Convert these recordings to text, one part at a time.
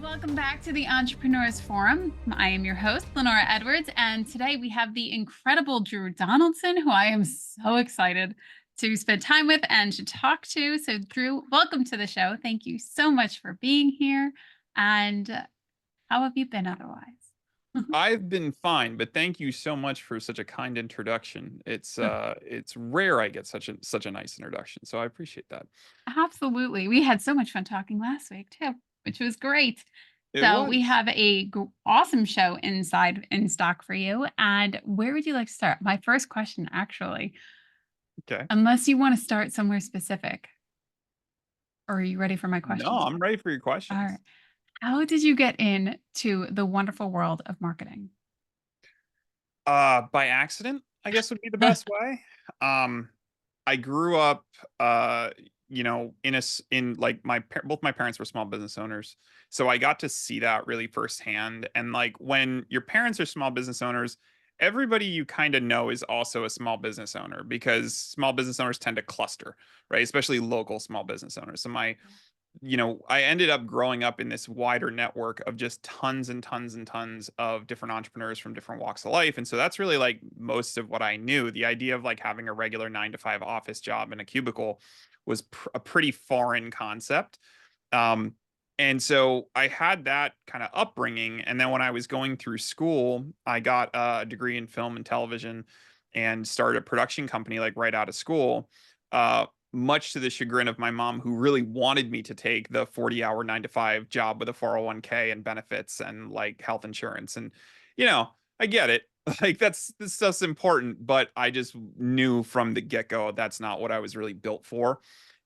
Welcome back to the Entrepreneurs Forum. I am your host, Lenora Edwards, and today we have the incredible Drew Donaldson, who I am so excited to spend time with and to talk to. So, Drew, welcome to the show. Thank you so much for being here. And how have you been otherwise? I've been fine, but thank you so much for such a kind introduction. It's rare I get such a nice introduction, so I appreciate that. Absolutely. We had so much fun talking last week, too, which was great. It So, we was. have awesome show inside in stock for you. And where would you like to start? My first question, actually. Okay. Unless you wanna start somewhere specific, or are you ready for my No, questions? I'm ready for your Alright. questions. How did you get into the wonderful world of marketing? By accident, I guess would be the best way. Um, I grew up, uh, in like both my parents were small business owners, so I got to see that really firsthand. And like when your parents are small business owners, everybody you kind of know is also a small business owner because small business owners tend to cluster, right? Especially local small business owners. So I ended up growing up in this wider network of just tons and tons and tons of different entrepreneurs from different walks of life. And so that's really like most of what I knew. The idea of like having a regular 9 to 5 office job in a cubicle was a pretty foreign concept. Um, and so I had that kind of upbringing. And then when I was going through school, I got a degree in film and television and started a production company like right out of school. Much to the chagrin of my mom, who really wanted me to take the 40-hour 9 to 5 job with a 401k and benefits and like health insurance. And, I get it. Like this stuff's important, but I just knew from the get-go that's not what I was really built for.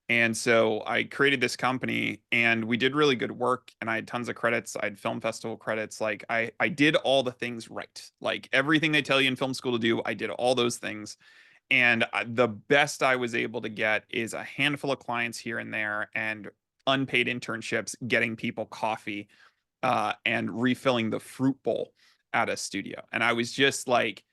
And so I created this company and we did really good work and I had tons of credits. I had film festival credits. Like I did all the things right. Like everything they tell you in film school to do, I did all those things. And the best I was able to get is a handful of clients here and there and unpaid internships, getting people coffee and refilling the fruit bowl at a studio. And I was just like,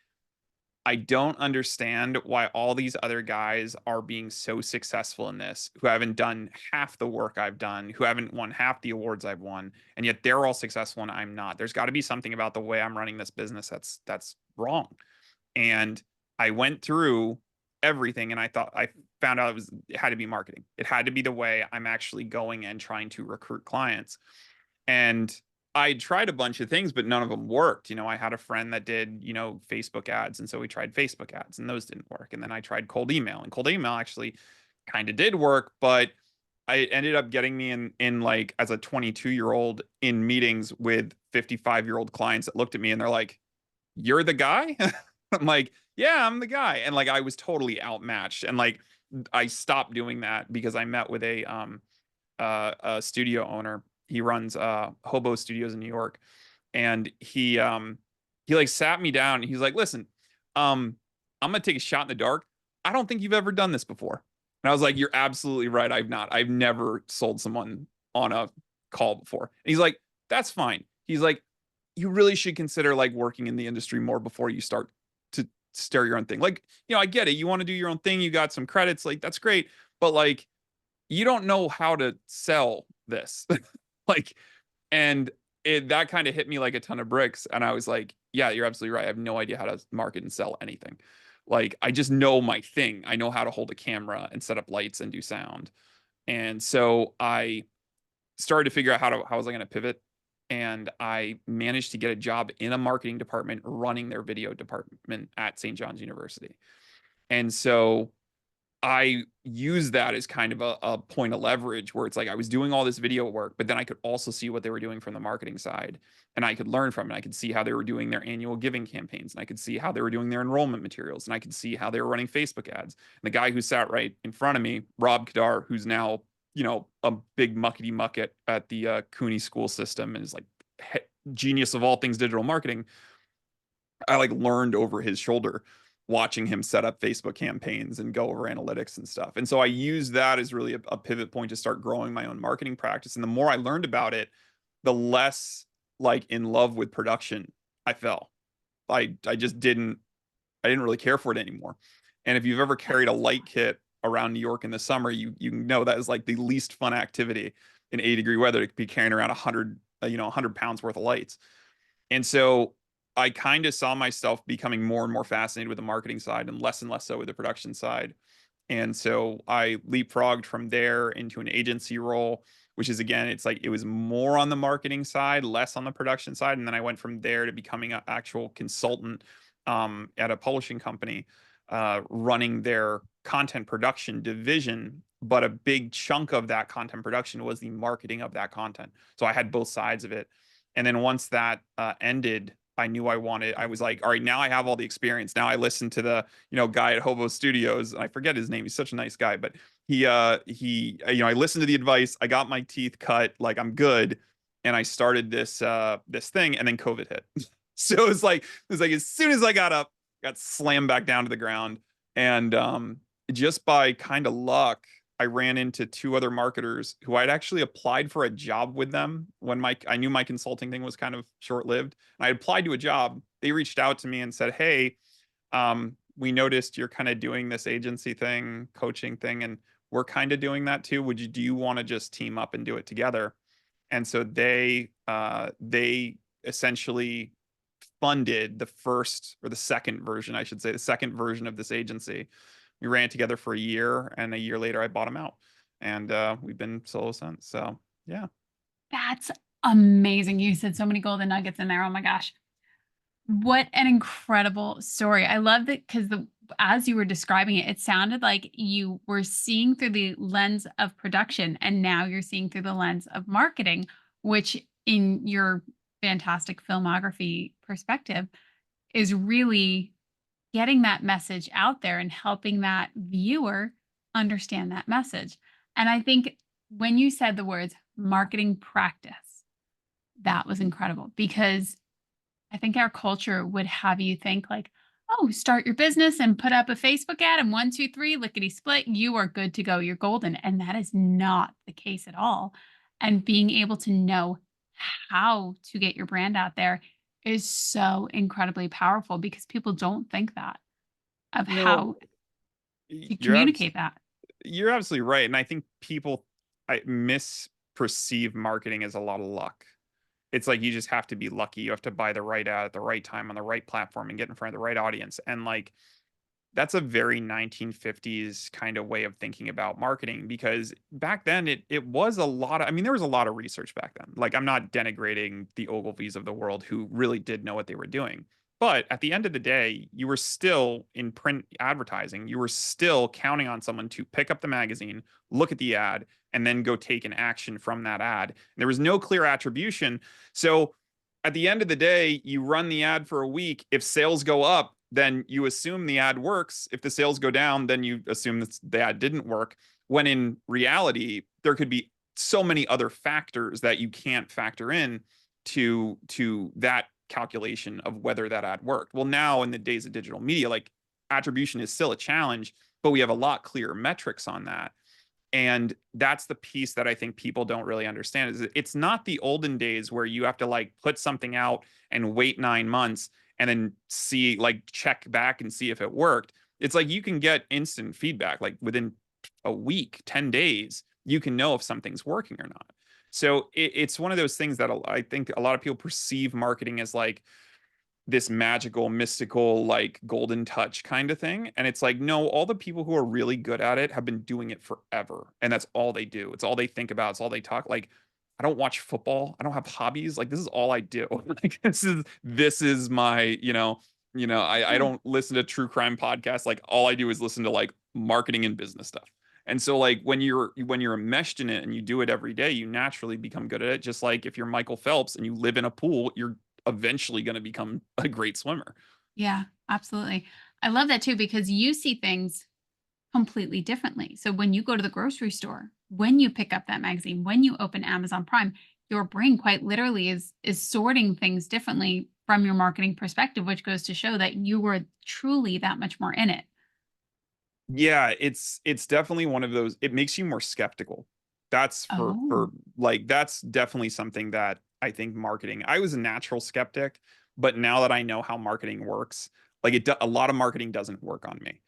I don't understand why all these other guys are being so successful in this who haven't done half the work I've done, who haven't won half the awards I've won, and yet they're all successful and I'm not. There's got to be something about the way I'm running this business that's wrong. And I went through everything and I found out it had to be marketing. It had to be the way I'm actually going and trying to recruit clients. And I tried a bunch of things, but none of them worked. I had a friend that did, Facebook ads. And so we tried Facebook ads and those didn't work. And then I tried cold email and cold email actually kind of did work, but I ended up getting me in like as a 22-year-old in meetings with 55-year-old clients that looked at me and they're like, "You're the guy?" I'm like, "Yeah, I'm the guy." And like I was totally outmatched. And like I stopped doing that because I met with a studio owner. He runs Hobo Studios in New York, and he like sat me down. And he's like, "Listen, I'm gonna take a shot in the dark. I don't think you've ever done this before." And I was like, "You're absolutely right. I've not. I've never sold someone on a call before." And he's like, "That's fine." He's like, "You really should consider like working in the industry more before you start to start your own thing. Like, I get it. You want to do your own thing. You got some credits. Like, that's great. But like, you don't know how to sell this." Like, and that kind of hit me like a ton of bricks. And I was like, "Yeah, you're absolutely right. I have no idea how to market and sell anything. Like, I just know my thing. I know how to hold a camera and set up lights and do sound." And so I started to figure out how was I going to pivot. And I managed to get a job in a marketing department running their video department at St. John's University. And so I use that as kind of a point of leverage where it's like I was doing all this video work, but then I could also see what they were doing from the marketing side and I could learn from it. I could see how they were doing their annual giving campaigns and I could see how they were doing their enrollment materials and I could see how they were running Facebook ads. And the guy who sat right in front of me, Rob Kadar, who's now, a big muckety muck at the Cooney school system and is like genius of all things digital marketing. I like learned over his shoulder watching him set up Facebook campaigns and go over analytics and stuff. And so I used that as really a pivot point to start growing my own marketing practice. And the more I learned about it, the less like in love with production I fell. I just I didn't really care for it anymore. And if you've ever carried a light kit around New York in the summer, you know that is like the least fun activity in 80-degree weather to be carrying around 100 pounds worth of lights. And so I kind of saw myself becoming more and more fascinated with the marketing side and less so with the production side. And so I leapfrogged from there into an agency role, which is, again, it's like it was more on the marketing side, less on the production side. And then I went from there to becoming an actual consultant at a publishing company, running their content production division. But a big chunk of that content production was the marketing of that content. So I had both sides of it. And then once that ended, I knew I was like, all right, now I have all the experience. Now I listen to the, guy at Hobo Studios. I forget his name. He's such a nice guy, but I listened to the advice. I got my teeth cut. Like, I'm good. And I started this thing, and then COVID hit. So it was like as soon as I got up, got slammed back down to the ground. And just by kind of luck, I ran into two other marketers who I'd actually applied for a job with them when I knew my consulting thing was kind of short-lived. And I applied to a job. They reached out to me and said, "Hey, we noticed you're kind of doing this agency thing, coaching thing, and we're kind of doing that too. Do you want to just team up and do it together?" And so they essentially funded the first, or the second version, I should say, the second version of this agency. We ran it together for a year, and a year later I bought them out, and we've been solo since. So yeah. That's amazing. You said so many golden nuggets in there. Oh my gosh. What an incredible story. I love that because as you were describing it, it sounded like you were seeing through the lens of production and now you're seeing through the lens of marketing, which in your fantastic filmography perspective is really getting that message out there and helping that viewer understand that message. And I think when you said the words marketing practice, that was incredible because I think our culture would have you think like, oh, start your business and put up a Facebook ad and 1, 2, 3, lickety split, you are good to go. You're golden. And that is not the case at all. And being able to know how to get your brand out there is so incredibly powerful because people don't think that of No, how to you're communicate that. you're absolutely right. And I think people I misperceive marketing as a lot of luck. It's like you just have to be lucky. You have to buy the right ad at the right time on the right platform and get in front of the right audience. And like that's a very 1950s kind of way of thinking about marketing, because back then it was a lot of, I mean, there was a lot of research back then. Like, I'm not denigrating the Ogilvies of the world who really did know what they were doing. But at the end of the day, you were still in print advertising. You were still counting on someone to pick up the magazine, look at the ad, and then go take an action from that ad. And there was no clear attribution. So at the end of the day, you run the ad for a week. If sales go up, then you assume the ad works. If the sales go down, then you assume that the ad didn't work. When in reality, there could be so many other factors that you can't factor in to that calculation of whether that ad worked. Well, now in the days of digital media, like, attribution is still a challenge, but we have a lot clearer metrics on that. And that's the piece that I think people don't really understand, is it's not the olden days where you have to like put something out and wait 9 months and then see, like, check back and see if it worked. It's like you can get instant feedback, like within a week, 10 days, you can know if something's working or not. So it's one of those things that I think a lot of people perceive marketing as like this magical, mystical, like golden touch kind of thing. And it's like, no, all the people who are really good at it have been doing it forever. And that's all they do. It's all they think about. It's all they talk. Like, I don't watch football. I don't have hobbies. Like, this is all I do. Like, this is my, I Yeah. don't listen to true crime podcasts. Like, all I do is listen to like marketing and business stuff. And so like when you're enmeshed in it and you do it every day, you naturally become good at it. Just like if you're Michael Phelps and you live in a pool, you're eventually going to become a great swimmer. Yeah, absolutely. I love that too because you see things completely differently. So when you go to the grocery store, when you pick up that magazine, when you open Amazon Prime, your brain quite literally is sorting things differently from your marketing perspective, which goes to show that you were truly that much more in it. Yeah, it's definitely one of those. It makes you more skeptical. That's for Oh, like that's definitely something that I think marketing. I was a natural skeptic, but now that I know how marketing works, like a lot of marketing doesn't work on me.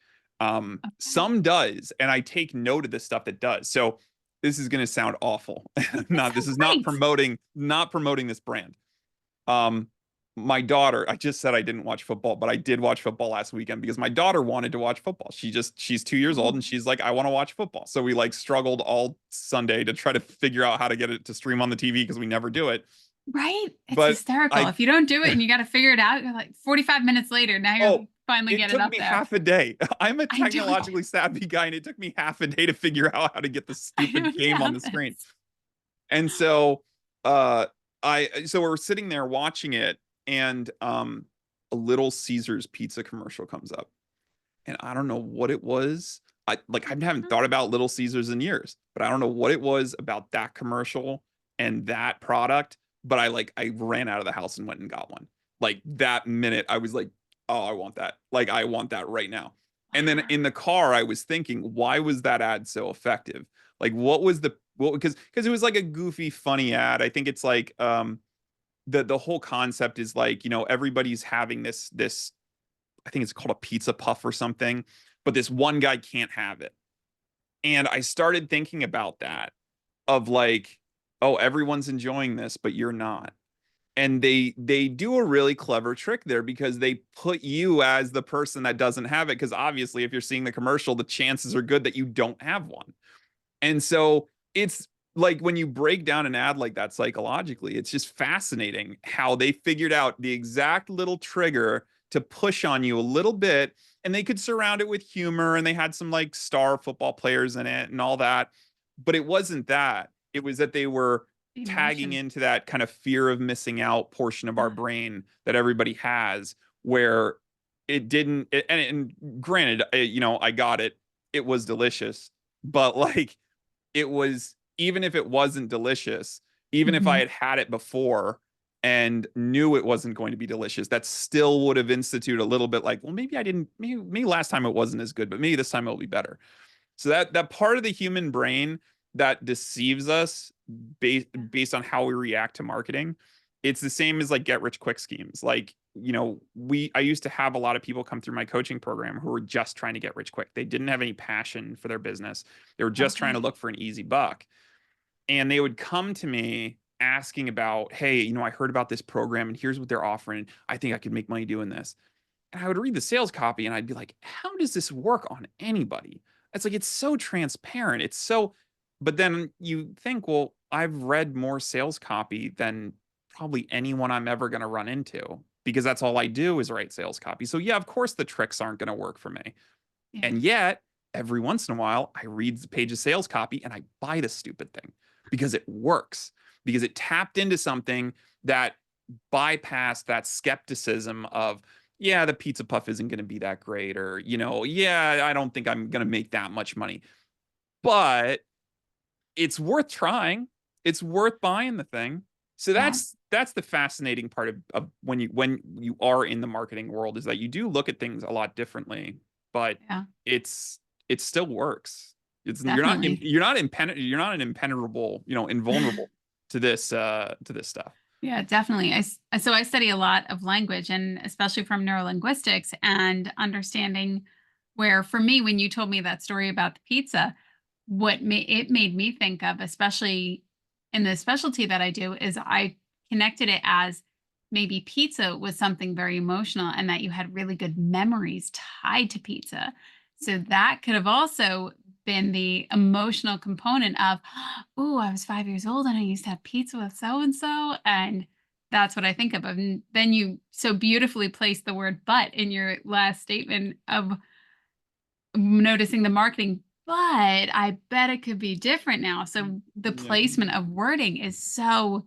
okay. Some does, and I take note of the stuff that does. So this is going to sound awful. It This sounds is great. not promoting this brand. Um, my daughter, I just said I didn't watch football, but I did watch football last weekend because my daughter wanted to watch football. She's 2 years old and Oh, she's like, I want to watch football. So we like struggled all Sunday to try to figure out how to get it to stream on the TV because we never do it. right? It's But hysterical. I, If you don't do it and you got to figure it out, you're like 45 minutes later, now you're oh, finally it get it took up me there. half a day. I'm a I don't, technologically savvy guy and it took me half a day to figure out how to get the I stupid don't game on have the screen. this. And so uh so we're sitting there watching it and a Little Caesars pizza commercial comes up. And I don't know what it was. I haven't thought about Little Caesars in years, but I don't know what it was about that commercial and that product, but I ran out of the house and went and got one. Like that minute I was like, "Oh, I want that. Like I want that right now." And then Wow. in the car I was thinking, why was that ad so effective? Like what was the what because it was like a goofy funny ad. I think it's like the whole concept is like, everybody's having this I think it's called a pizza puff or something, but this one guy can't have it. And I started thinking about that of like, oh, everyone's enjoying this, but you're not. And they do a really clever trick there because they put you as the person that doesn't have it because obviously if you're seeing the commercial, the chances are good that you don't have one. And so it's like when you break down an ad like that psychologically, it's just fascinating how they figured out the exact little trigger to push on you a little bit. And they could surround it with humor and they had some like star football players in it and all that. But it wasn't that. It was that they were tagging Emotion. into that kind of fear of missing out portion of our Yeah. brain that everybody has, where it didn't. And granted, I got it. It was delicious, but like it was even if it wasn't delicious, even if I Mhm. had it before and knew it wasn't going to be delicious, that still would have instituted a little bit like, well, maybe I didn't, maybe last time it wasn't as good, but maybe this time it'll be better. So that part of the human brain that deceives us based on how we react to marketing, it's the same as like get rich quick schemes. Like, I used to have a lot of people come through my coaching program who were just trying to get rich quick. They didn't have any passion for their business. They were just trying to Okay. look for an easy buck. And they would come to me asking about, hey, I heard about this program and here's what they're offering. I think I could make money doing this. And I would read the sales copy and I'd be like, how does this work on anybody? It's like, it's so transparent. But then you think, well, I've read more sales copy than probably anyone I'm ever going to run into because that's all I do is write sales copy. So, yeah, of course, the tricks aren't going to work for me. Yeah. And yet, every once in a while, I read the page of sales copy and I buy the stupid thing because it works, because it tapped into something that bypassed that skepticism of, yeah, the pizza puff isn't going to be that great, or, yeah, I don't think I'm going to make that much money, but it's worth trying. It's worth buying the thing. So Yeah. that's the fascinating part of when you are in the marketing world is that you do look at things a lot differently, but Yeah. it's it still works. It's Definitely. you're not an impenetrable, invulnerable to this stuff. Yeah, definitely. So I study a lot of language and especially from neurolinguistics and understanding where for me when you told me that story about the pizza, it made me think of, especially in the specialty that I do, is I connected it as maybe pizza was something very emotional and that you had really good memories tied to pizza. So that could have also been the emotional component of, oh, I was 5 years old and I used to have pizza with so and so. And that's what I think of. And then you so beautifully placed the word but in your last statement of noticing the marketing, but I bet it could be different now. So the Yeah. placement of wording is so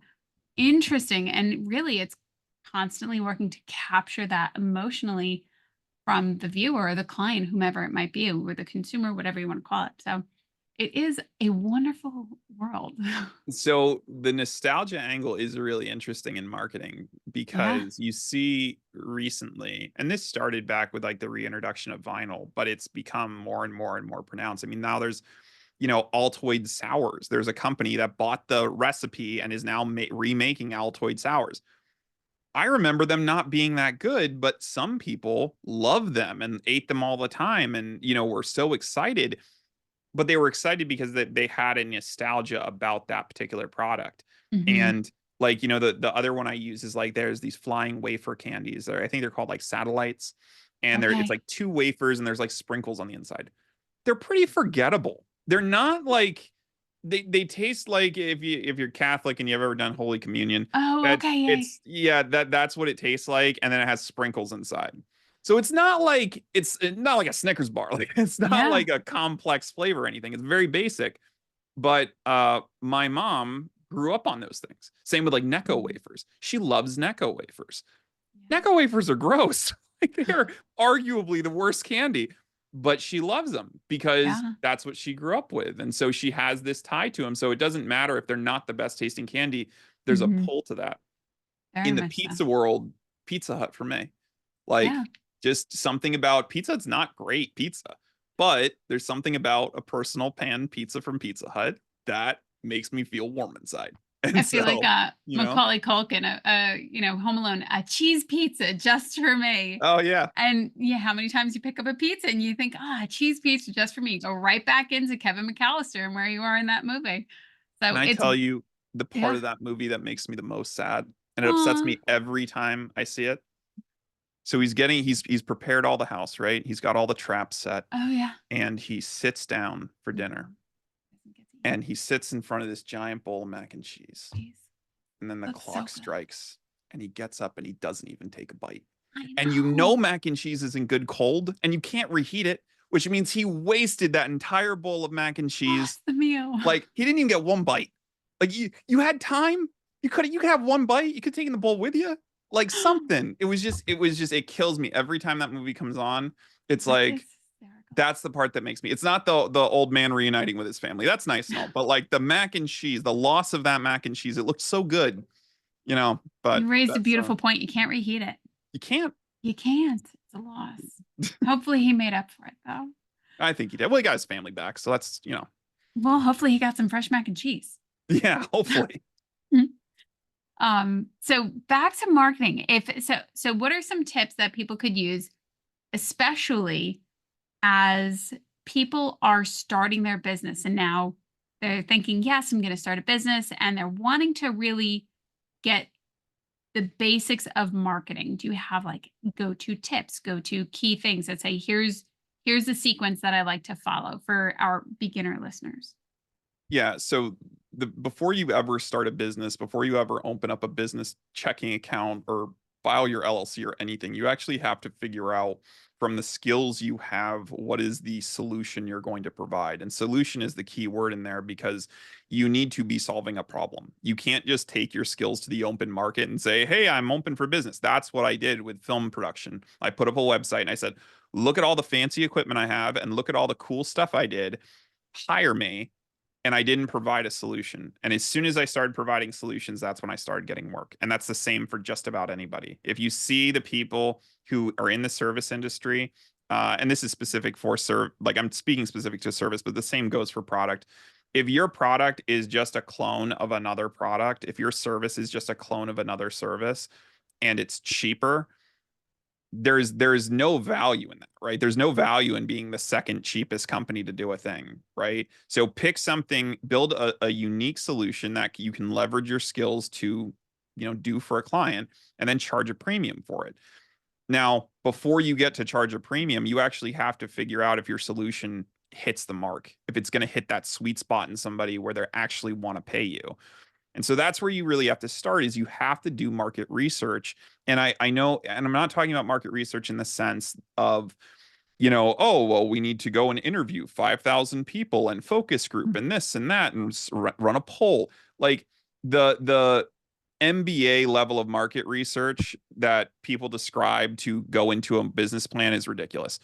interesting. And really, it's constantly working to capture that emotionally from the viewer or the client, whomever it might be, or the consumer, whatever you want to call it. So it is a wonderful world. So the nostalgia angle is really interesting in marketing Yeah. because you see recently, and this started back with like the reintroduction of vinyl, but it's become more and more and more pronounced. I mean, now there's, Altoid sours. There's a company that bought the recipe and is now remaking Altoid sours. I remember them not being that good, but some people love them and ate them all the time and, were so excited. but they were excited because they had a nostalgia about that particular product. Hmm. And like, the other one I use is like there's these flying wafer candies. I think they're called like satellites. And it's Okay. like two wafers and there's like sprinkles on the inside. They're pretty forgettable. They're not like they taste like if you're Catholic and you've ever done Holy Communion, Oh, that okay. Yay. it's yeah, that's what it tastes like, and then it has sprinkles inside. So it's not like a Snickers bar. Like it's not Yeah. like a complex flavor or anything. It's very basic. But my mom grew up on those things. Same with like Necco Mhm. wafers. She loves Necco wafers. Yeah. Necco wafers are gross. Like they are arguably the worst candy, but she loves them because Yeah. that's what she grew up with. And so she has this tie to them. So it doesn't matter if they're not the best tasting candy, there's a Hmm. pull to that. Very In the much so. pizza world, Pizza Hut for me. Like Yeah. just something about pizza. It's not great pizza, but there's something about a personal pan pizza from Pizza Hut that makes me feel warm inside. I And feel like so, Macaulay Culkin, Home Alone, a cheese pizza just for me. oh yeah. And yeah, how many times you pick up a pizza and you think, a cheese pizza just for me. Go right back into Kevin McAllister and where you are in that movie. Can So I it's tell you the part yeah. of that movie that makes me the most sad and it upsets Aw. me every time I see it? So he's prepared all the house, right? He's got all the traps set Oh yeah. and he sits down for dinner Mhm. Doesn't get to eat and he sits in front of this giant bowl of mac and cheese. cheese. And then the Looks so clock good. strikes and he gets up and he doesn't even take a bite. I And know. mac and cheese isn't good cold and you can't reheat it, which means he wasted that entire bowl of mac and cheese. Lost the meal. Like he didn't even get one bite. Like you had time. You could have one bite. You could take in the bowl with you. Like something. It was just it kills me every time that movie comes on. It's That is like hysterical. that's the part that makes me. It's not the old man reuniting with his family. That's nice and all, but like the mac and cheese, the loss of that mac and cheese, it looked so good, but You raised a that's beautiful point. You can't reheat it. you can't. You can't. It's a loss. Hopefully he made up for it though. I think he did. Well, he got his family back, so that's Well, hopefully he got some fresh mac and cheese. yeah, hopefully. So back to marketing. So what are some tips that people could use, especially as people are starting their business and now they're thinking, yes, I'm going to start a business and they're wanting to really get the basics of marketing. Do you have like go-to tips, go-to key things that say, here's the sequence that I like to follow for our beginner listeners? Yeah, so before you ever start a business, before you ever open up a business checking account or file your LLC or anything, you actually have to figure out from the skills you have what is the solution you're going to provide. And solution is the key word in there because you need to be solving a problem. You can't just take your skills to the open market and say, "Hey, I'm open for business." That's what I did with film production. I put up a website and I said, "Look at all the fancy equipment I have and look at all the cool stuff I did. Hire me." And I didn't provide a solution. And as soon as I started providing solutions, that's when I started getting work. And that's the same for just about anybody. If you see the people who are in the service industry, and this is specific for like I'm speaking specific to service, but the same goes for product. If your product is just a clone of another product, if your service is just a clone of another service and it's cheaper, there's no value in that, right? There's no value in being the second cheapest company to do a thing, right? So pick something, build a unique solution that you can leverage your skills to, do for a client, and then charge a premium for it. Now, before you get to charge a premium, you actually have to figure out if your solution hits the mark, if it's going to hit that sweet spot in somebody where they actually want to pay you. And so that's where you really have to start is you have to do market research. And I know, and I'm not talking about market research in the sense of, oh, well, we need to go and interview 5,000 people and focus group and this and that and run a poll. Like the MBA level of market research that people describe to go into a business plan is ridiculous.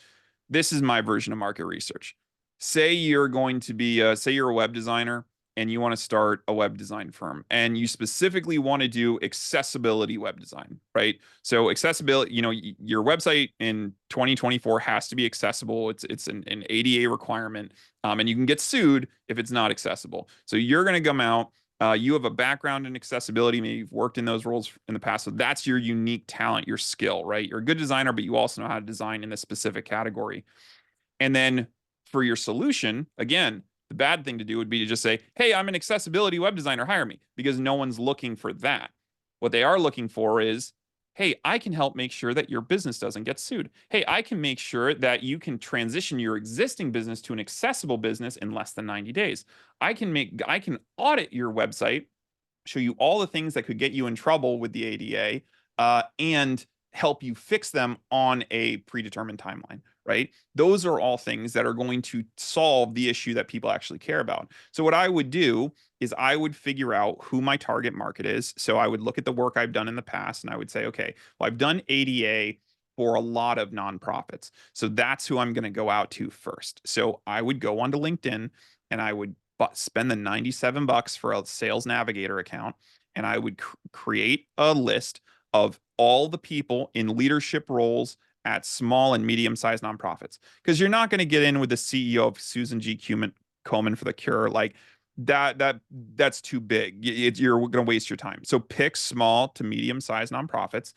This is my version of market research. Say you're going to be, say you're a web designer and you want to start a web design firm and you specifically want to do accessibility web design, right? So accessibility, your website in 2024 has to be accessible. It's an ADA requirement, and you can get sued if it's not accessible. So you're going to come out. You have a background in accessibility. Maybe you've worked in those roles in the past. So that's your unique talent, your skill, right? You're a good designer, but you also know how to design in this specific category. And then for your solution, again, the bad thing to do would be to just say, hey, I'm an accessibility web designer, hire me, because no one's looking for that. What they are looking for is, hey, I can help make sure that your business doesn't get sued. Hey, I can make sure that you can transition your existing business to an accessible business in less than 90 days. I can audit your website, show you all the things that could get you in trouble with the ADA, and help you fix them on a predetermined timeline, right? Those are all things that are going to solve the issue that people actually care about. So what I would do is I would figure out who my target market is. So I would look at the work I've done in the past and I would say, okay, well, I've done ADA for a lot of nonprofits. So that's who I'm going to go out to first. So I would go onto LinkedIn and I would spend the $97 for a sales navigator account, and I would create a list of all the people in leadership roles at small and medium-sized nonprofits. Because you're not going to get in with the CEO of Susan G. Komen for the Cure. Like that's too big. You're going to waste your time. So pick small to medium-sized nonprofits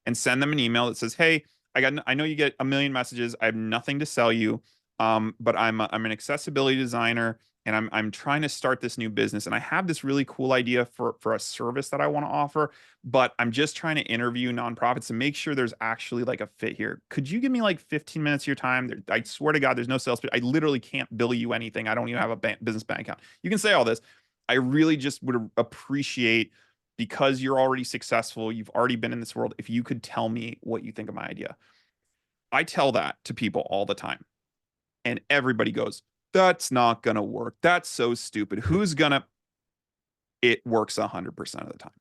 and send them an email that says, hey, I know you get a million messages. I have nothing to sell you. But I'm an accessibility designer and I'm trying to start this new business and I have this really cool idea for a service that I want to offer, but I'm just trying to interview nonprofits to make sure there's actually like a fit here. Could you give me like 15 minutes of your time? I swear to God, there's no sales pitch. I literally can't bill you anything. I don't even have a business bank account. You can say all this. I really just would appreciate, because you're already successful, you've already been in this world, if you could tell me what you think of my idea. I tell that to people all the time. And everybody goes, that's not going to work. That's so stupid. Who's going to? It works 100% of the time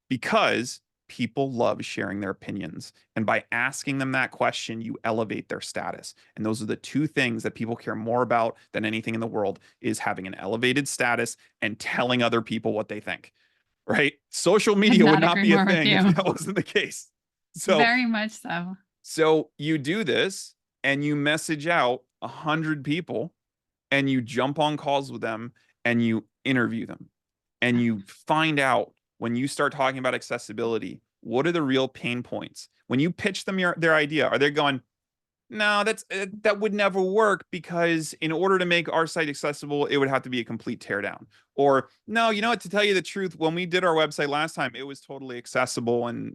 because people love sharing their opinions. And by asking them that question, you elevate their status. And those are the two things that people care more about than anything in the world, is having an elevated status and telling other people what they think, right? Social Could media would not not agree be a more with thing if you. that wasn't the case. So, Very much so. so you do this and you message out 100 people and you jump on calls with them and you interview them and you find out, when you start talking about accessibility, what are the real pain points? When you pitch them their idea, are they going, no, that would never work because in order to make our site accessible, it would have to be a complete teardown. Or no, you know what? To tell you the truth, when we did our website last time, it was totally accessible, and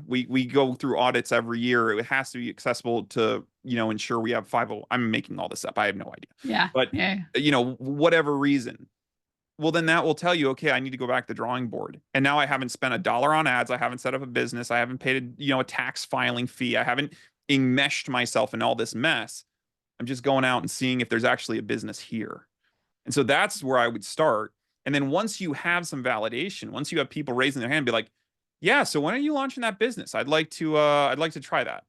we go through audits every year. It has to be accessible to ensure we have 50. I'm making all this up. I have no idea. Yeah. But Yeah. whatever reason. Well, then that will tell you, okay, I need to go back to the drawing board. And now I haven't spent $1 on ads. I haven't set up a business. I haven't paid a tax filing fee. I haven't enmeshed myself in all this mess. I'm just going out and seeing if there's actually a business here. And so that's where I would start. And then once you have some validation, once you have people raising their hand, be like, yeah, so when are you launching that business? I'd like to try that.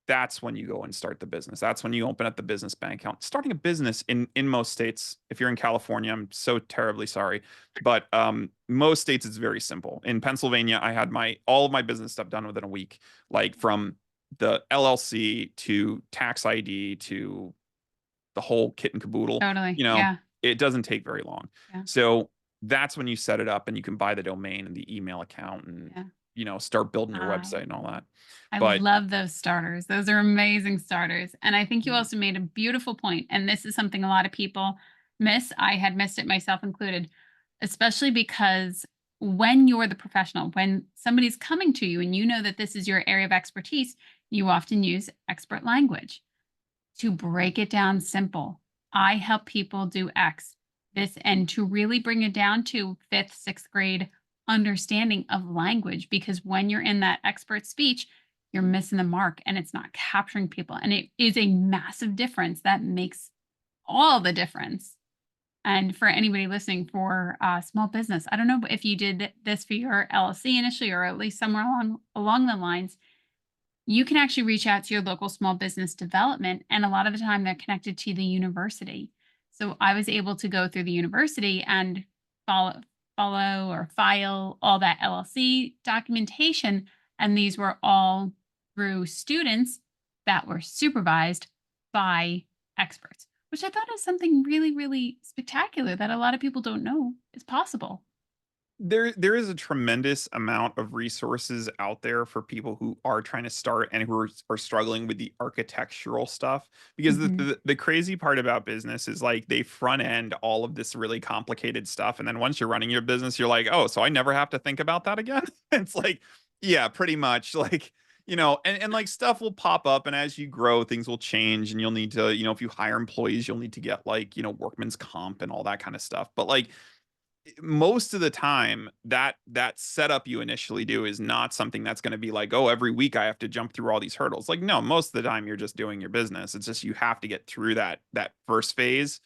That's when you go and start the business. That's when you open up the business bank account. Starting a business in most states, if you're in California, I'm so terribly sorry, but most states it's very simple. In Pennsylvania, I had all of my business stuff done within a week, like from the LLC to tax ID to the whole kit and caboodle. Totally. Yeah. It doesn't take very long. Yeah. So that's when you set it up and you can buy the domain and the email account and start building your website and all that. I But love those starters. Those are amazing starters. And I think you also made a beautiful point. And this is something a lot of people miss. I had missed it, myself included, especially because when you're the professional, when somebody's coming to you and you know that this is your area of expertise, you often use expert language to break it down simple. I help people do X, this, and to really bring it down to 5th, 6th grade understanding of language, because when you're in that expert speech, you're missing the mark and it's not capturing people. And it is a massive difference that makes all the difference. And for anybody listening for small business, I don't know if you did this for your LLC initially, or at least somewhere along the lines, you can actually reach out to your local small business development. And a lot of the time they're connected to the university. So I was able to go through the university and follow or file all that LLC documentation. And these were all through students that were supervised by experts, which I thought is something really, really spectacular that a lot of people don't know is possible. There is a tremendous amount of resources out there for people who are trying to start and who are struggling with the architectural stuff, because Hmm. the crazy part about business is like they front end all of this really complicated stuff, and then once you're running your business you're like, oh, so I never have to think about that again. It's like, yeah, pretty much. Like, and like stuff will pop up, and as you grow things will change, and you'll need to, if you hire employees you'll need to get like, workman's comp and all that kind of stuff. But like most of the time that setup you initially do is not something that's going to be like, oh, every week I have to jump through all these hurdles. Like, no, most of the time you're just doing your business. It's just you have to get through that first phase.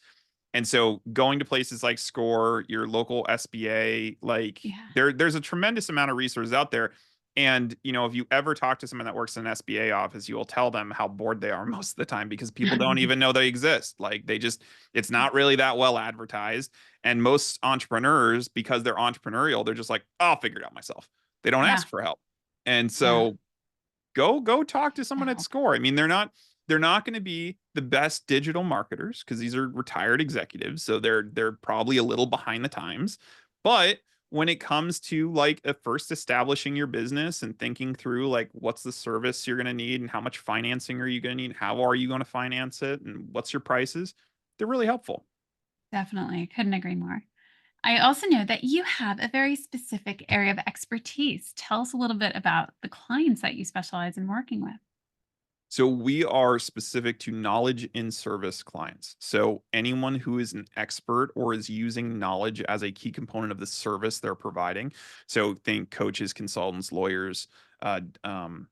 And so going to places like Score, your local SBA, like Yeah. there's a tremendous amount of resources out there. And if you ever talk to someone that works in an SBA office, you will tell them how bored they are most of the time because people don't even know they exist. Like it's not really that well advertised. And most entrepreneurs, because they're entrepreneurial, they're just like, oh, I'll figure it out myself. They don't Yeah. ask for help. And Yeah. so go talk to someone at Wow. Score. I mean, they're not going to be the best digital marketers because these are retired executives, so they're probably a little behind the times. But when it comes to like first establishing your business and thinking through like what's the service you're going to need and how much financing are you going to need, how are you going to finance it, and what's your prices, they're really helpful. Definitely. Couldn't agree more. I also know that you have a very specific area of expertise. Tell us a little bit about the clients that you specialize in working with. So we are specific to knowledge in service clients. So anyone who is an expert or is using knowledge as a key component of the service they're providing. So think coaches, consultants, lawyers, nonprofits,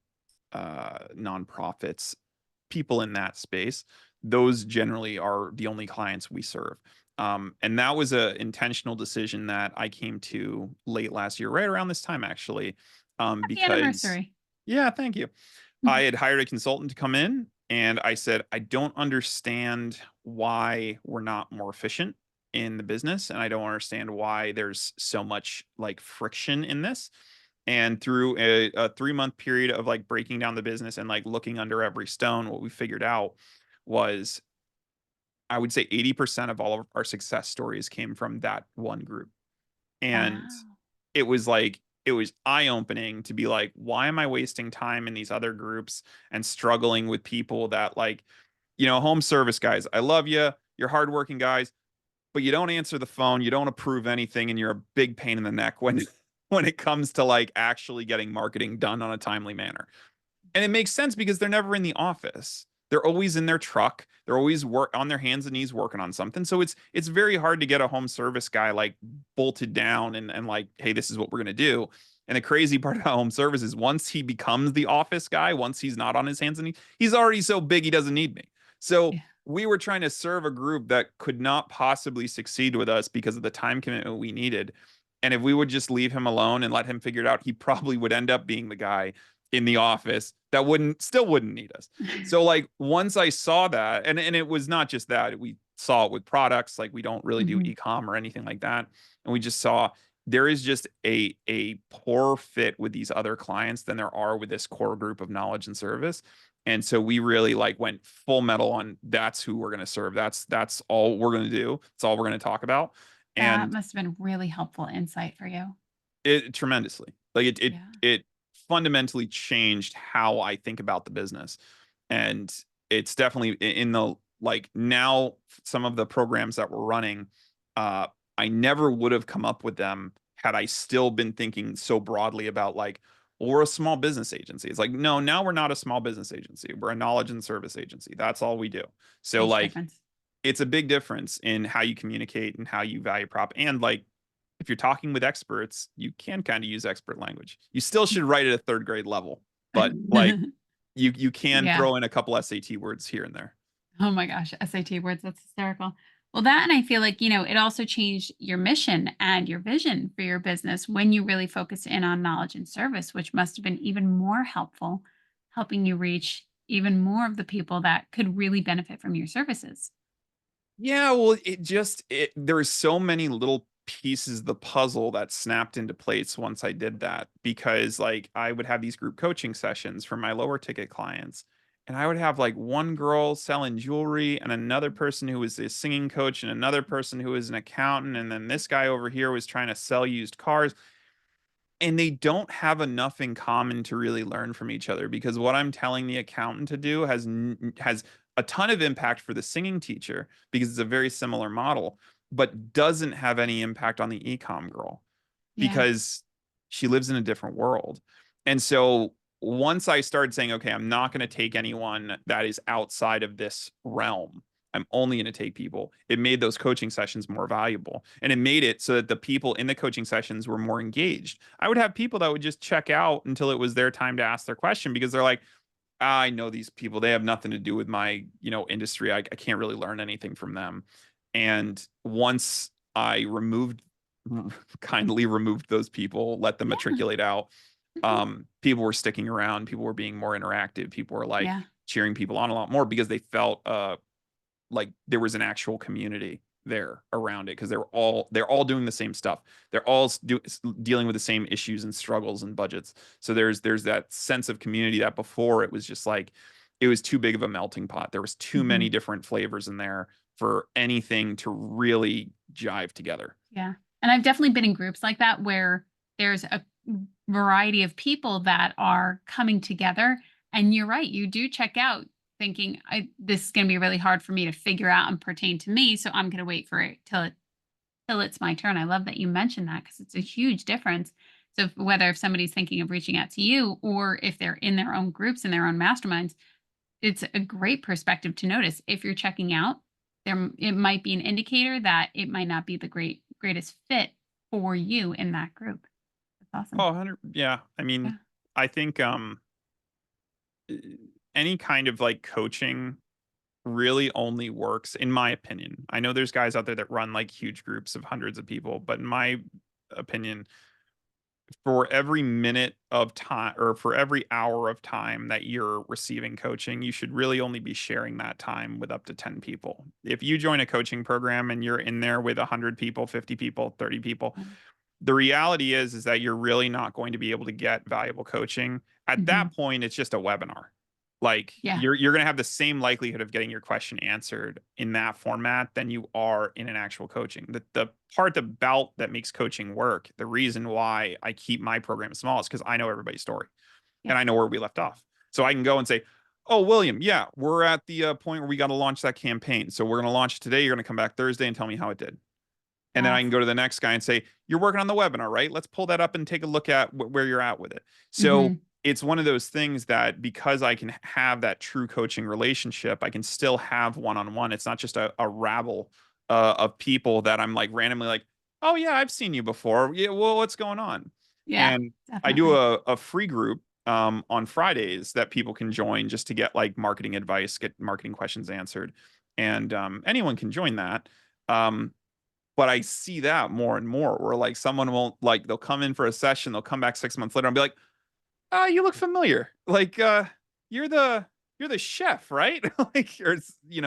people in that space. Those generally are the only clients we serve. And that was a intentional decision that I came to late last year, right around this time actually, Happy because anniversary. yeah, thank you. I had hired a consultant to come in and I said, I don't understand why we're not more efficient in the business. And I don't understand why there's so much like friction in this. And through a 3-month period of like breaking down the business and like looking under every stone, what we figured out was, I would say 80% of all of our success stories came from that one group. And Wow. it was eye-opening to be like, why am I wasting time in these other groups and struggling with people that like, home service guys, I love you, you're hardworking guys, but you don't answer the phone, you don't approve anything, and you're a big pain in the neck when when it comes to like actually getting marketing done on a timely manner. And it makes sense because they're never in the office. They're always in their truck. They're always work on their hands and knees working on something. So it's very hard to get a home service guy like bolted down and like, hey, this is what we're gonna do. And the crazy part about home service is once he becomes the office guy, once he's not on his hands and knees, he's already so big he doesn't need me. So Yeah. we were trying to serve a group that could not possibly succeed with us because of the time commitment we needed. And if we would just leave him alone and let him figure it out, he probably would end up being the guy in the office that wouldn't need us. So like once I saw that, and it was not just that, we saw it with products, like we don't really do Mhm. e-com or anything like that. And we just saw there is just a poor fit with these other clients than there are with this core group of knowledge and service. And so we really like went full metal on that's who we're going to serve. That's all we're going to do. That's all we're going to talk about. That And must have been really helpful insight for you. it tremendously. Like Yeah. it fundamentally changed how I think about the business. And it's definitely in the like now some of the programs that we're running, uh, I never would have come up with them had I still been thinking so broadly about like, well, we're a small business agency. It's like, no, now we're not a small business agency. We're a knowledge and service agency. That's all we do. So Huge like difference. it's a big difference in how you communicate and how you value prop. And like if you're talking with experts, you can kind of use expert language. You still should write at a third grade level, but like you can Yeah. throw in a couple SAT words here and there. Oh my gosh, SAT words, that's hysterical. Well, that and I feel like, it also changed your mission and your vision for your business when you really focused in on knowledge and service, which must have been even more helpful, helping you reach even more of the people that could really benefit from your services. Yeah, well, there were so many little pieces of the puzzle that snapped into place once I did that because like I would have these group coaching sessions for my lower ticket clients and I would have like one girl selling jewelry and another person who was a singing coach and another person who was an accountant. And then this guy over here was trying to sell used cars. And they don't have enough in common to really learn from each other, because what I'm telling the accountant to do has a ton of impact for the singing teacher because it's a very similar model, but doesn't have any impact on the ecom girl Yeah. because she lives in a different world. And so once I started saying, okay, I'm not going to take anyone that is outside of this realm, I'm only going to take people, it made those coaching sessions more valuable. And it made it so that the people in the coaching sessions were more engaged. I would have people that would just check out until it was their time to ask their question because they're like, I know these people, they have nothing to do with my, industry. I can't really learn anything from them. And once I kindly removed those people, let them Yeah. matriculate out, Mhm. people were sticking around, people were being more interactive, people were like Yeah. cheering people on a lot more because they felt like there was an actual community there around it, because they're all doing the same stuff. They're all dealing with the same issues and struggles and budgets. So there's that sense of community that before it was just like it was too big of a melting pot. There was too many Mhm. different flavors in there for anything to really jive together. Yeah. And I've definitely been in groups like that where there's a variety of people that are coming together. And you're right, you do check out thinking, this is going to be really hard for me to figure out and pertain to me. So I'm going to wait for it till it's my turn. I love that you mentioned that because it's a huge difference. So whether if somebody's thinking of reaching out to you or if they're in their own groups and their own masterminds, it's a great perspective to notice. If you're checking out, it might be an indicator that it might not be the greatest fit for you in that group. That's awesome. Oh, 100, yeah. I mean, Yeah. I think eh, any kind of like coaching really only works, in my opinion. I know there's guys out there that run like huge groups of hundreds of people, but in my opinion, for every minute of time or for every hour of time that you're receiving coaching, you should really only be sharing that time with up to 10 people. If you join a coaching program and you're in there with 100 people, 50 people, 30 people, the reality is that you're really not going to be able to get valuable coaching. At Hmm. that point, it's just a webinar. Like Yeah. you're going to have the same likelihood of getting your question answered in that format than you are in an actual coaching. The part about that makes coaching work, the reason why I keep my program small is because I know everybody's story Yeah. and I know where we left off. So I can go and say, "Oh, William, yeah, we're at the point where we got to launch that campaign. So we're going to launch it today. You're going to come back Thursday and tell me how it did." And then I Yes. can go to the next guy and say, "You're working on the webinar, right? Let's pull that up and take a look at where you're at with it." So Hmm. it's one of those things that because I can have that true coaching relationship, I can still have one on one. It's not just a rabble of people that I'm like randomly like, "Oh, yeah, I've seen you before. Yeah, well, what's going on?" Yeah. And I do Definitely. a free group on Fridays that people can join just to get like marketing advice, get marketing questions answered. And anyone can join that. Um, but I see that more and more where like someone won't like they'll come in for a session, they'll come back 6 months later and be like, "Oh, you look familiar. Like you're the you're the chef, right?" Like or it's, and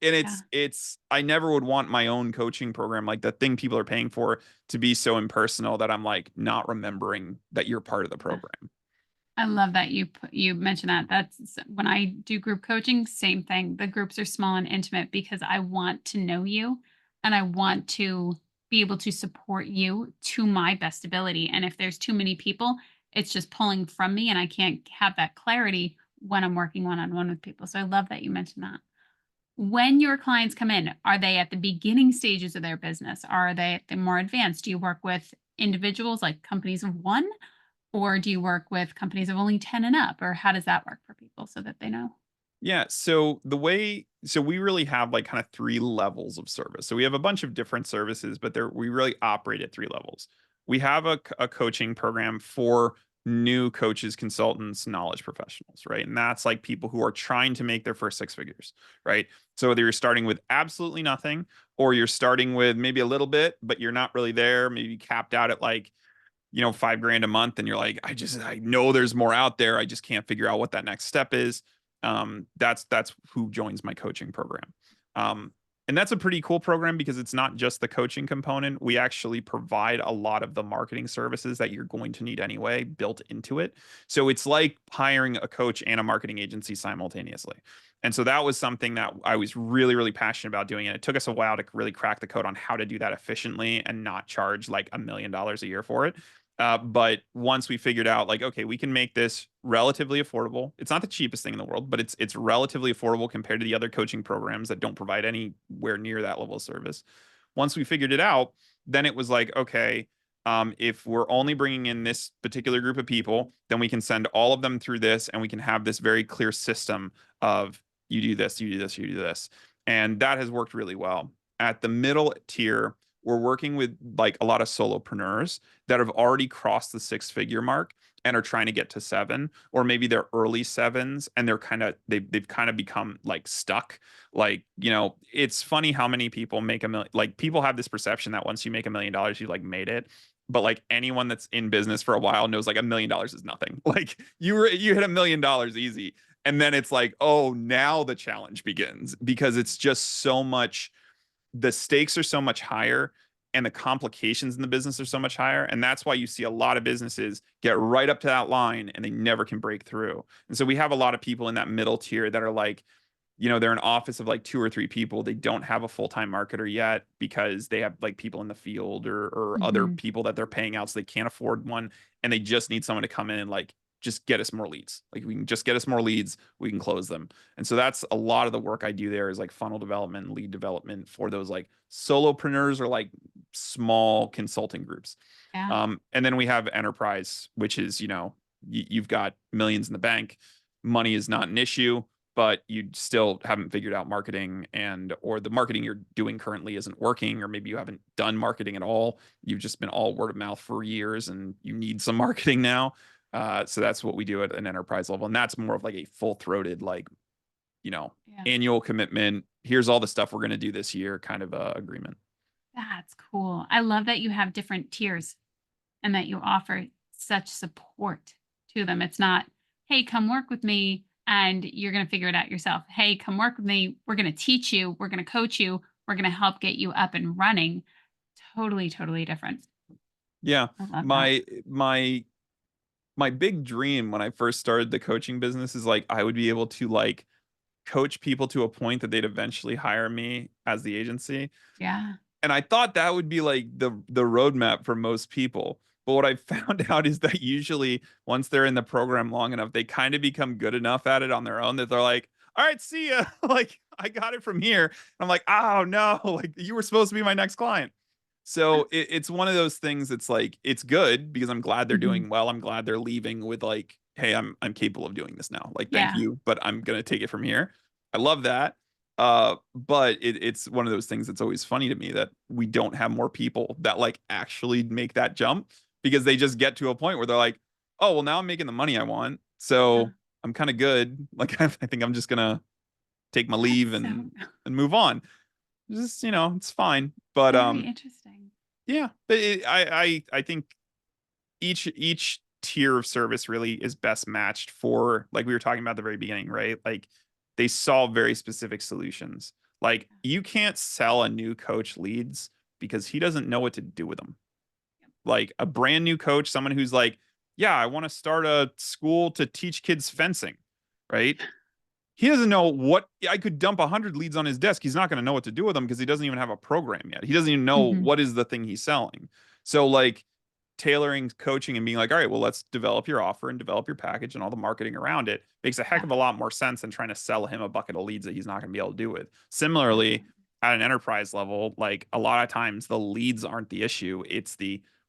Yeah. it's I never would want my own coaching program, like the thing people are paying for, to be so impersonal that I'm like not remembering that you're part of the Yeah. program. I love that you mentioned that. That's when I do group coaching, same thing. The groups are small and intimate because I want to know you and I want to be able to support you to my best ability. And if there's too many people, it's just pulling from me and I can't have that clarity when I'm working one-on-one with people. So I love that you mentioned that. When your clients come in, are they at the beginning stages of their business? Are they at the more advanced? Do you work with individuals like companies of one? Or do you work with companies of only 10 and up? Or how does that work for people so that they know? Yeah, so we really have like kind of three levels of service. So we have a bunch of different services, but we really operate at three levels. We have a coaching program for new coaches, consultants, knowledge professionals, right? And that's like people who are trying to make their first six figures, right? So whether you're starting with absolutely nothing or you're starting with maybe a little bit, but you're not really there, maybe capped out at like 5 grand a month and you're like, I know there's more out there, I just can't figure out what that next step is. That's who joins my coaching program. um And that's a pretty cool program because it's not just the coaching component. We actually provide a lot of the marketing services that you're going to need anyway built into it. So it's like hiring a coach and a marketing agency simultaneously. And so that was something that I was really, really passionate about doing. And it took us a while to really crack the code on how to do that efficiently and not charge like $1 million a year for it. But once we figured out, like, okay, we can make this relatively affordable. It's not the cheapest thing in the world, but it's relatively affordable compared to the other coaching programs that don't provide anywhere near that level of service. Once we figured it out, then it was like, okay, if we're only bringing in this particular group of people, then we can send all of them through this, and we can have this very clear system of you do this, you do this, you do this, and that has worked really well. At the middle tier, we're working with like a lot of solopreneurs that have already crossed the six-figure mark and are trying to get to seven, or maybe they're early sevens and they've kind of become like stuck. Like, it's funny how many people make a million. Like, people have this perception that once you make $1 million, you like made it. But like anyone that's in business for a while knows like $1 million is nothing. Like, you hit $1 million easy. And then it's like, oh, now the challenge begins because it's just so much, the stakes are so much higher, and the complications in the business are so much higher. And that's why you see a lot of businesses get right up to that line and they never can break through. And so we have a lot of people in that middle tier that are like, they're an office of like two or three people. They don't have a full-time marketer yet because they have like people in the field or other Hmm. people that they're paying out, so they can't afford one. And they just need someone to come in and like just get us more leads. Like, we can just get us more leads, we can close them. And so that's a lot of the work I do there, is like funnel development, lead development for those like solopreneurs or like small consulting groups. Yeah. And then we have enterprise, which is, you've got millions in the bank. Money is not an issue, but you still haven't figured out marketing, or the marketing you're doing currently isn't working, or maybe you haven't done marketing at all. You've just been all word of mouth for years and you need some marketing now. So that's what we do at an enterprise level. And that's more of like a full throated, like, you know, Yeah. annual commitment. Here's all the stuff we're going to do this year kind of agreement. That's cool. I love that you have different tiers and that you offer such support to them. It's not, hey, come work with me and you're going to figure it out yourself. Hey, come work with me. We're going to teach you. We're going to coach you. We're going to help get you up and running. Totally, totally different. Yeah. I love that. My big dream when I first started the coaching business is like I would be able to like coach people to a point that they'd eventually hire me as the agency. Yeah. And I thought that would be like the roadmap for most people. But what I found out is that usually once they're in the program long enough, they kind of become good enough at it on their own that they're like, all right, see ya. Like, I got it from here. And I'm like, oh no, like you were supposed to be my next client. So it's one of those things. It's like, it's good because I'm glad they're Mhm. doing well. I'm glad they're leaving with like, hey, I'm capable of doing this now. Like, thank Yeah. you, but I'm gonna take it from here. I love that. But it's one of those things that's always funny to me that we don't have more people that like actually make that jump, because they just get to a point where they're like, oh, well, now I'm making the money I want. Yeah. So I'm kind of good. Like, I think I'm just gonna take my That's leave so and move on. Just, it's fine. But very interesting. yeah, but I think each tier of service really is best matched for, like we were talking about at the very beginning, right? Like, they solve very specific solutions. Like, you can't sell a new coach leads because he doesn't know what to do with them. Like, a brand new coach, someone who's like, yeah, I want to start a school to teach kids fencing, right? He doesn't know what. I could dump 100 leads on his desk. He's not going to know what to do with them because he doesn't even have a program yet. He doesn't even know Mhm. what is the thing he's selling. So like, tailoring coaching and being like, all right, well, let's develop your offer and develop your package and all the marketing around it makes a heck Yeah. of a lot more sense than trying to sell him a bucket of leads that he's not going to be able to do with. Similarly, Definitely. at an enterprise level, like a lot of times the leads aren't the issue. It's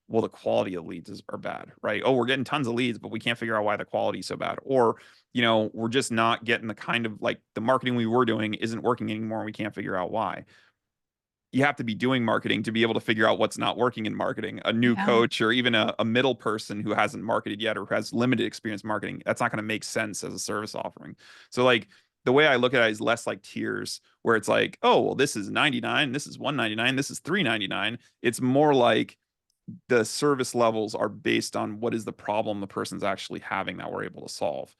well, the quality of leads are bad, right? Oh, we're getting tons of leads, but we can't figure out why the quality is so bad. Or, we're just not getting the kind of like the marketing we were doing isn't working anymore, and we can't figure out why. You have to be doing marketing to be able to figure out what's not working in marketing. A new Yeah. coach or even a middle person who hasn't marketed yet or who has limited experience marketing, that's not going to make sense as a service offering. So like, the way I look at it is less like tiers where it's like, oh, well, this is 99, this is 199, this is 399. It's more like the service levels are based on what is the problem the person's actually having that we're able to solve.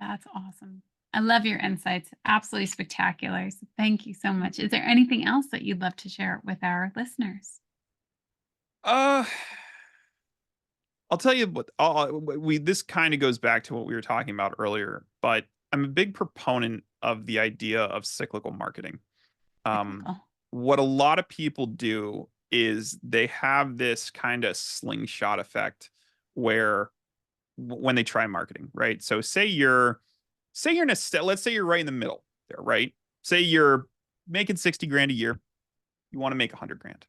That's awesome. I love your insights. Absolutely spectacular. So thank you so much. Is there anything else that you'd love to share with our listeners? Uh, I'll tell you what. We this kind of goes back to what we were talking about earlier, but I'm a big proponent of the idea of cyclical marketing. Um, Cyclical. what a lot of people do is they have this kind of slingshot effect where when they try marketing, right? So say you're in a let's say you're right in the middle there, right? Say you're making 60 grand a year, you want to make 100 grand,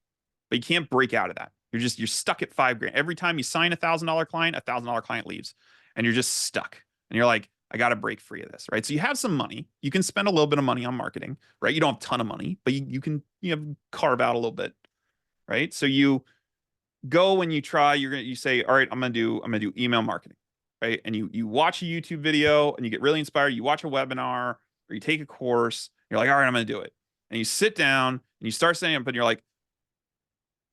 but you can't break out of that. You're stuck at 5 grand. Every time you sign $1,000 client leaves, and you're just stuck. And you're like, I got to break free of this, right? So you have some money. You can spend a little bit of money on marketing, right? You don't have a ton of money, but you can carve out a little bit, right? So you go and you try. You say, all right, I'm gonna do email marketing, right? And you watch a YouTube video and you get really inspired. You watch a webinar or you take a course. You're like, all right, I'm gonna do it. And you sit down and you start setting up, and you're like,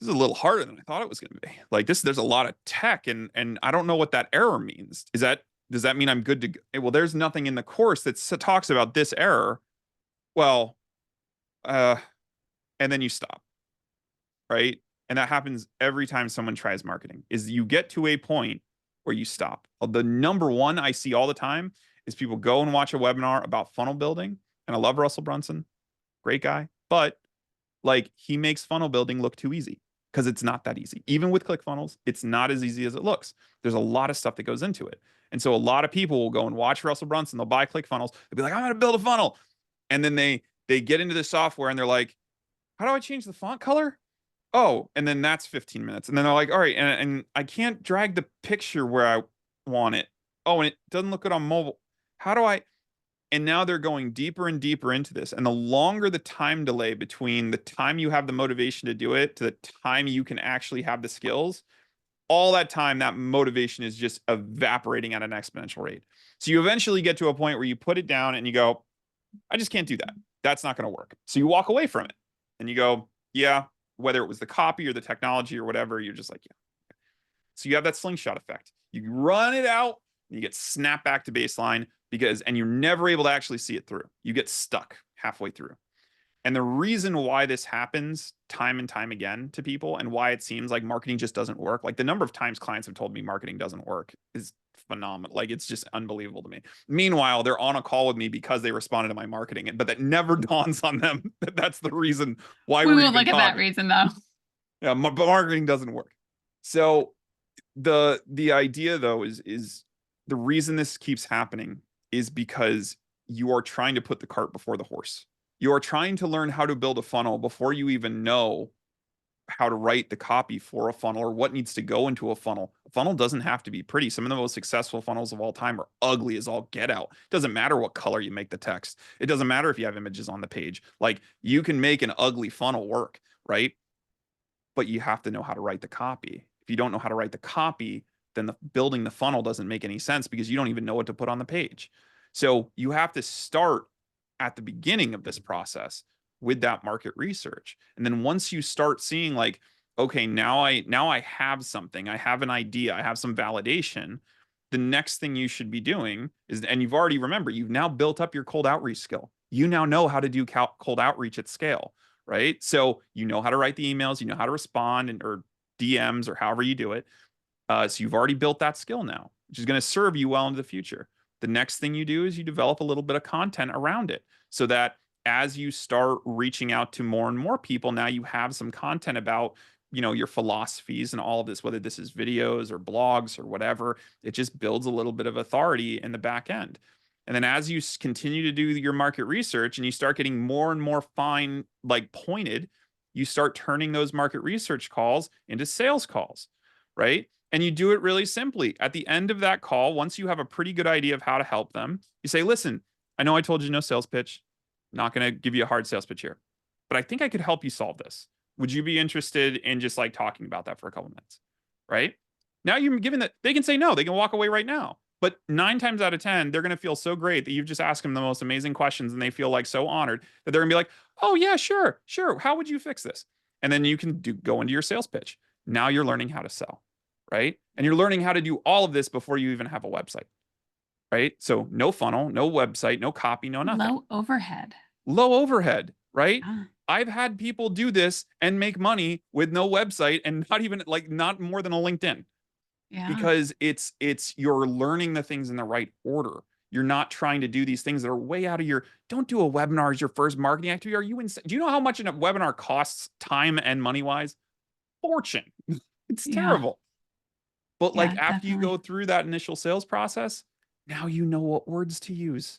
this is a little harder than I thought it was going to be. Like this, there's a lot of tech, and I don't know what that error means. Does that mean I'm good to go? Well, there's nothing in the course that talks about this error. Well, uh, and then you stop, right? And that happens every time someone tries marketing. Is you get to a point where you stop. The number one I see all the time is people go and watch a webinar about funnel building, and I love Russell Brunson, great guy, but like he makes funnel building look too easy because it's not that easy. Even with ClickFunnels, it's not as easy as it looks. There's a lot of stuff that goes into it. And so a lot of people will go and watch Russell Brunson, they'll buy ClickFunnels, they'll be like, I'm going to build a funnel. And then they get into the software and they're like, how do I change the font color? Oh, and then that's 15 minutes. And then they're like, all right, and I can't drag the picture where I want it. Oh, and it doesn't look good on mobile. How do I? And now they're going deeper and deeper into this. And the longer the time delay between the time you have the motivation to do it to the time you can actually have the skills, all that time, that motivation is just evaporating at an exponential rate. So you eventually get to a point where you put it down and you go, I just can't do that. That's not going to work. So you walk away from it and you go, yeah, whether it was the copy or the technology or whatever, you're just like, yeah. So you have that slingshot effect. You run it out, and you get snapped back to baseline and you're never able to actually see it through. You get stuck halfway through. And the reason why this happens time and time again to people and why it seems like marketing just doesn't work, like the number of times clients have told me marketing doesn't work is phenomenal. Like it's just unbelievable to me. Meanwhile, they're on a call with me because they responded to my marketing, but that never dawns on them that that's the reason why We we're won't even look at that talking. reason though. Yeah, but marketing doesn't work. So the idea though is the reason this keeps happening is because you are trying to put the cart before the horse. You are trying to learn how to build a funnel before you even know how to write the copy for a funnel or what needs to go into a funnel. A funnel doesn't have to be pretty. Some of the most successful funnels of all time are ugly as all get out. It doesn't matter what color you make the text. It doesn't matter if you have images on the page. Like you can make an ugly funnel work, right? But you have to know how to write the copy. If you don't know how to write the copy, then building the funnel doesn't make any sense because you don't even know what to put on the page. So you have to start at the beginning of this process with that market research. And then once you start seeing like, okay, now I have something, I have an idea, I have some validation, the next thing you should be doing is, and you've now built up your cold outreach skill. You now know how to do cold outreach at scale, right? So you know how to write the emails, you know how to respond or DMs or however you do it. So you've already built that skill now, which is going to serve you well into the future. The next thing you do is you develop a little bit of content around it so that as you start reaching out to more and more people, now you have some content about, your philosophies and all of this, whether this is videos or blogs or whatever, it just builds a little bit of authority in the back end. And then as you continue to do your market research and you start getting more and more fine, like pointed, you start turning those market research calls into sales calls, right? And you do it really simply. At the end of that call, once you have a pretty good idea of how to help them, you say, listen, I know I told you no sales pitch. I'm not going to give you a hard sales pitch here, but I think I could help you solve this. Would you be interested in just like talking about that for a couple minutes? Right? Now you're given that they can say no, they can walk away right now. But 9 times out of 10, they're going to feel so great that you've just asked them the most amazing questions and they feel like so honored that they're going to be like, oh, yeah, sure. How would you fix this? And then you can go into your sales pitch. Now you're learning how to sell, right? And you're learning how to do all of this before you even have a website. right? So no funnel, no website, no copy, no nothing. Low overhead. Low overhead, right? Yeah. I've had people do this and make money with no website and not even like not more than a LinkedIn, Yeah. because it's you're learning the things in the right order. You're not trying to do these things that are way out of your. Don't do a webinar as your first marketing activity. Are you insane? Do you know how much a webinar costs, time and money wise? Fortune. It's Yeah. terrible. But like Yeah, after you go definitely. through that initial sales process, now you know what words to use.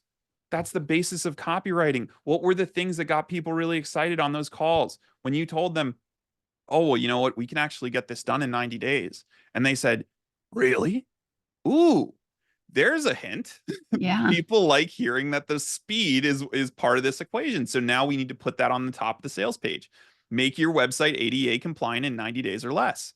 That's the basis of copywriting. What were the things that got people really excited on those calls when you told them, "Oh, well, you know what? We can actually get this done in 90 days." And they said, "Really? Ooh, there's a hint." Yeah. People like hearing that the speed is part of this equation. So now we need to put that on the top of the sales page. Make your website ADA compliant in 90 days or less,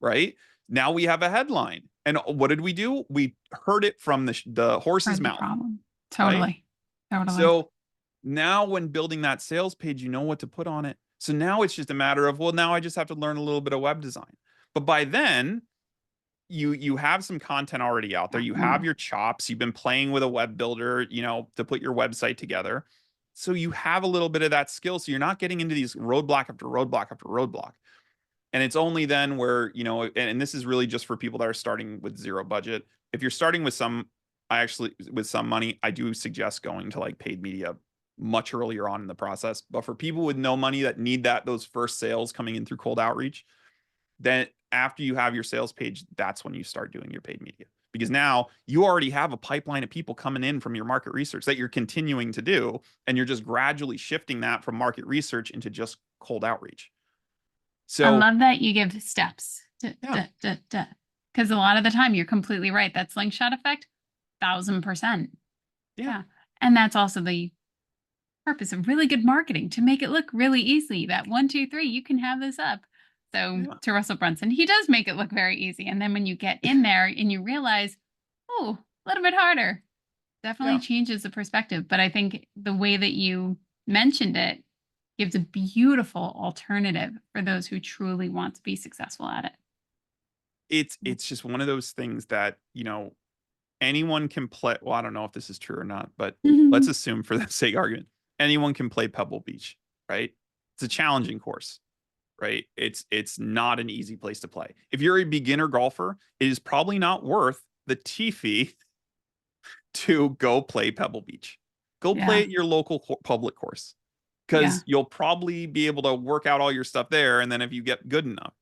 right? Now we have a headline. And what did we do? We heard it from the horse's Heard the mouth, problem. right? Totally. Totally. So now when building that sales page, you know what to put on it. So now it's just a matter of, well, now I just have to learn a little bit of web design. But by then, you have some content already out there. Yeah. You have Mm. your chops. You've been playing with a web builder, to put your website together. So you have a little bit of that skill. So you're not getting into these roadblock after roadblock after roadblock. And it's only then where, and this is really just for people that are starting with zero budget. If you're starting with with some money, I do suggest going to like paid media much earlier on in the process. But for people with no money that need those first sales coming in through cold outreach, then after you have your sales page, that's when you start doing your paid media. Because now you already have a pipeline of people coming in from your market research that you're continuing to do. And you're just gradually shifting that from market research into just cold outreach. I So, love that you give steps. yeah, Because a lot of the time you're completely right. That slingshot effect, 1000%. yeah, Yeah. And that's also the purpose of really good marketing, to make it look really easy. That 1, 2, 3, you can have this up. So yeah, to Russell Brunson, he does make it look very easy. And then when you get in there and you realize, oh, a little bit harder, definitely yeah. changes the perspective. But I think the way that you mentioned it gives a beautiful alternative for those who truly want to be successful at it. It's just one of those things that, anyone can play. Well, I don't know if this is true or not, but let's Mhm. assume for the sake of argument, anyone can play Pebble Beach, right? It's a challenging course, right? It's not an easy place to play. If you're a beginner golfer, it is probably not worth the tee fee to go play Pebble Beach. Go play Yeah. at your local public course, Yeah. because you'll probably be able to work out all your stuff there. And then if you get good enough,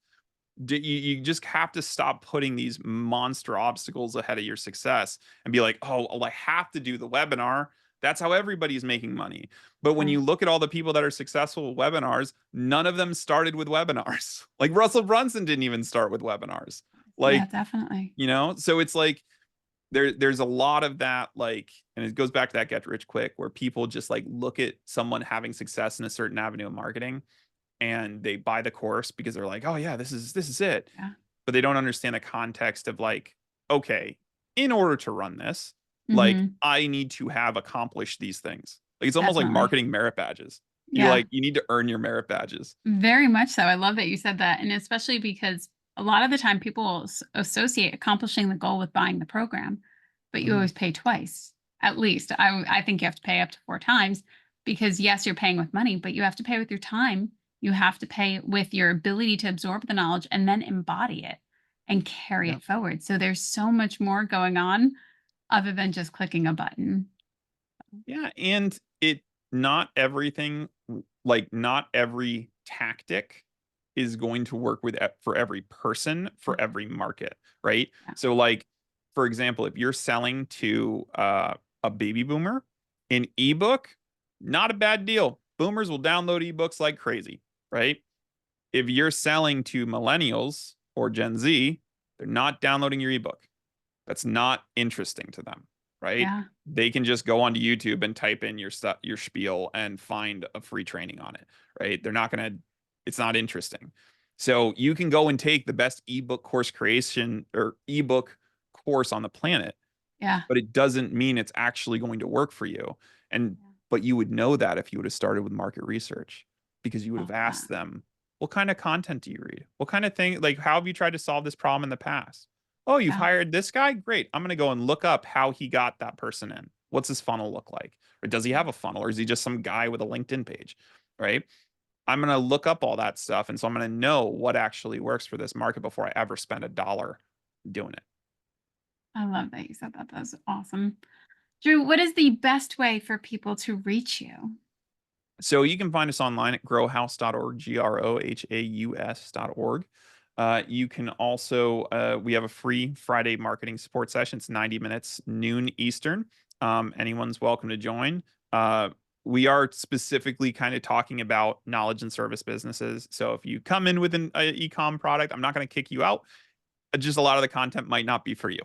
you just have to stop putting these monster obstacles ahead of your success and be like, oh, well, I have to do the webinar. That's how everybody's making money. But when Yeah. you look at all the people that are successful with webinars, none of them started with webinars. Like Russell Brunson didn't even start with webinars. Yeah, Like, definitely. so it's like there's a lot of that, like, and it goes back to that get rich quick, where people just like look at someone having success in a certain avenue of marketing and they buy the course because they're like, oh yeah, this is it. Yeah. But they don't understand the context of like, okay, in order to run this, like Hmm. I need to have accomplished these things. Like it's almost like Definitely. marketing merit badges. Yeah. You need to earn your merit badges. Very much so. I love that you said that. And especially because a lot of the time people will associate accomplishing the goal with buying the program, but you Mhm. always pay twice. At least I think you have to pay up to 4 times, because yes, you're paying with money, but you have to pay with your time. You have to pay with your ability to absorb the knowledge and then embody it and carry Yeah. it forward. So there's so much more going on other than just clicking a button. Yeah, and it not everything like not every tactic is going to work for every person for every market, right? Yeah. So like for example, if you're selling to a baby boomer, an ebook, not a bad deal. Boomers will download ebooks like crazy, right? If you're selling to millennials or Gen Z, they're not downloading your ebook. That's not interesting to them, right? Yeah. They can just go onto YouTube and type in your stuff, your spiel, and find a free training on it, right? They're not gonna. It's not interesting. So you can go and take the best ebook course creation or ebook course on the planet, Yeah. but it doesn't mean it's actually going to work for you. And Yeah. but you would know that if you would have started with market research, because you would have Love that. asked them, what kind of content do you read? What kind of thing, like, how have you tried to solve this problem in the past? Oh, you've Yeah, hired this guy? Great. I'm going to go and look up how he got that person in. What's his funnel look like? Or does he have a funnel? Or is he just some guy with a LinkedIn page? Right. I'm going to look up all that stuff. And so I'm going to know what actually works for this market before I ever spend a dollar doing it. I love that you said that. That's awesome. Drew, what is the best way for people to reach you? So you can find us online at growhouse.org, GROHAUS.org. You can also, we have a free Friday marketing support session. It's 90 minutes, noon Eastern. Anyone's welcome to join. Uh, we are specifically kind of talking about knowledge and service businesses. So if you come in with an e-com product, I'm not going to kick you out. Just a lot of the content might not be for you.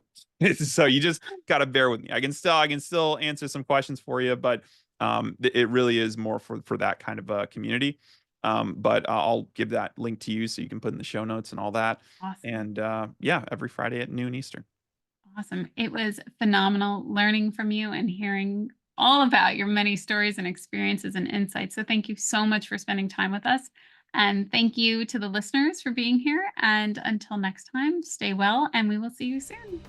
So you just got to bear with me. I can still answer some questions for you, but it really is more for that kind of community. But I'll give that link to you so you can put in the show notes and all that. Awesome. And yeah, every Friday at noon Eastern. Awesome. It was phenomenal learning from you and hearing all about your many stories and experiences and insights. So, thank you so much for spending time with us. And thank you to the listeners for being here. And until next time, stay well, and we will see you soon.